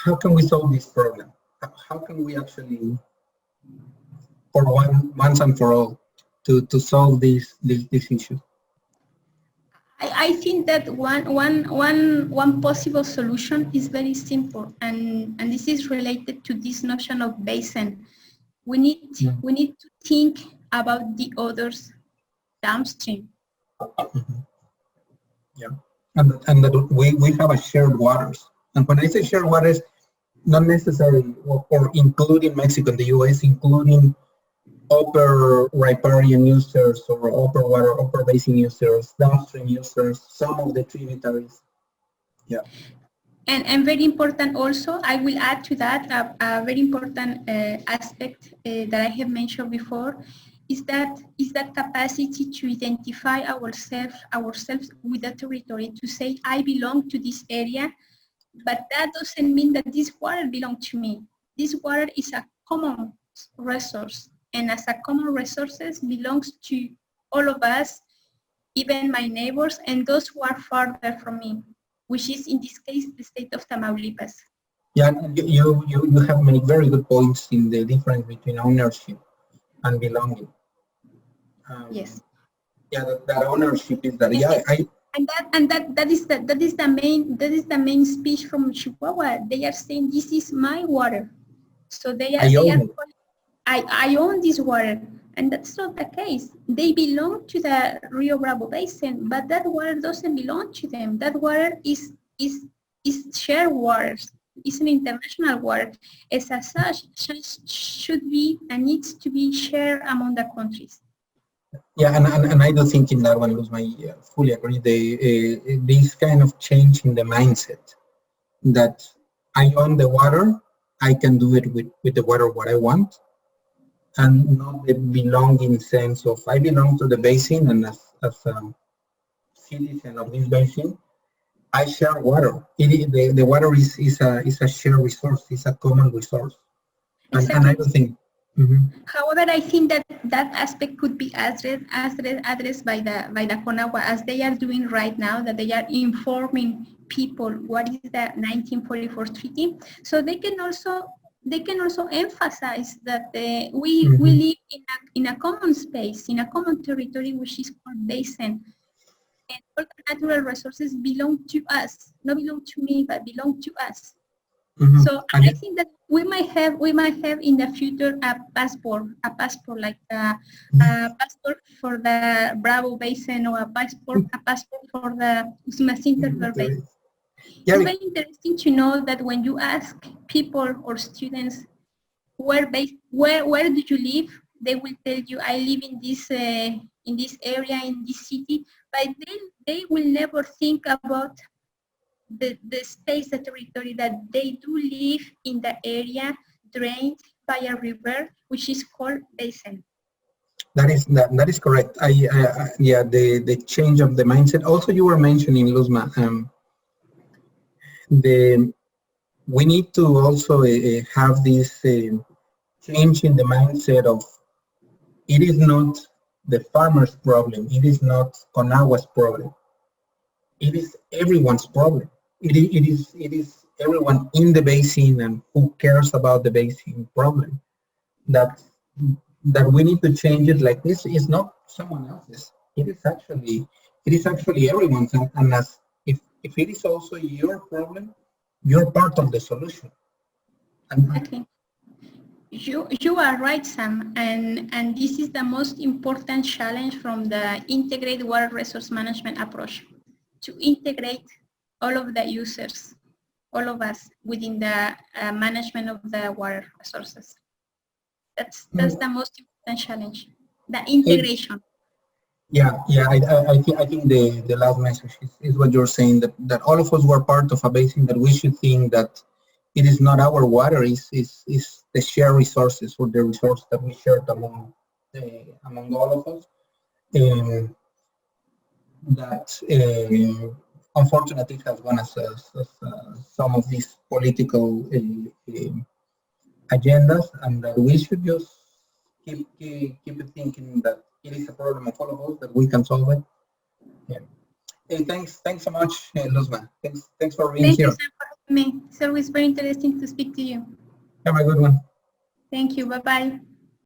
how can we solve this problem? How can we actually, for once and for all, to solve this issue? I think that one possible solution is very simple, and this is related to this notion of basin. We need to think about the others downstream. Yeah, and that we have a shared waters. And when I say shared waters, not necessarily or including Mexico and the U.S., including upper riparian users or upper basin users, downstream users, some of the tributaries. Yeah. And very important also, I will add to that a very important aspect that I have mentioned before is that capacity to identify ourselves with the territory, to say I belong to this area, but that doesn't mean that this water belongs to me. This water is a common resource, and as a common resources belongs to all of us, even my neighbors and those who are farther from me, which is in this case the state of Tamaulipas. Yeah, you have many very good points in the difference between ownership and belonging. Yes. Yeah, that ownership is that. Yeah, that is the main speech from Chihuahua. They are saying this is my water, so I own this water, and that's not the case. They belong to the Rio Bravo Basin, but that water doesn't belong to them. That water is shared waters. It's an international water. As such, should be and needs to be shared among the countries. Yeah, and I do think in that one, Luzma, I fully agree. This kind of change in the mindset that I own the water, I can do it with the water what I want, and not the belonging sense of I belong to the basin, and as a citizen of this basin, I share water. The water is a shared resource. It's a common resource, exactly. And I do think. Mm-hmm. However, I think that aspect could be addressed by the CONAGUA, as they are doing right now, that they are informing people what is the 1944 treaty, so they can also emphasize that we live in a common space, in a common territory, which is called basin, and all the natural resources belong to us, not belong to me, but belong to us. Mm-hmm. So I think that we might have in the future a passport like a passport for the Bravo Basin, or a passport for the Usumacinta River Basin. Yeah. It's very interesting to know that when you ask people or students where do you live, they will tell you I live in this area, in this city, but they will never think about the space, the territory that they do live in, the area drained by a river, which is called basin. That is correct. Yeah, the change of the mindset. Also, you were mentioning, Luzma, we need to also have this change in the mindset of it is not the farmer's problem. It is not CONAGUA's problem. It is everyone's problem. It is everyone in the basin and who cares about the basin problem. That we need to change it. Like, this is not someone else's. It is actually everyone's. And as if it is also your problem, you're part of the solution. Exactly. You are right, Sam, and this is the most important challenge from the integrated water resource management approach, to integrate all of the users, all of us, within the management of the water resources. That's the most important challenge, the integration. Yeah. I think the last message is what you're saying, that all of us were part of a basin, that we should think that it is not our water, is the shared resources, or the resource that we shared among all of us. That unfortunately has gone as some of these political agendas, and that we should just keep thinking that it is a problem of all of us, that we can solve it. Yeah. Hey, thanks so much, Luzma. Thanks for being here. Thank you, Sam, for having me. It's always very interesting to speak to you. Have a good one. Thank you. Bye-bye.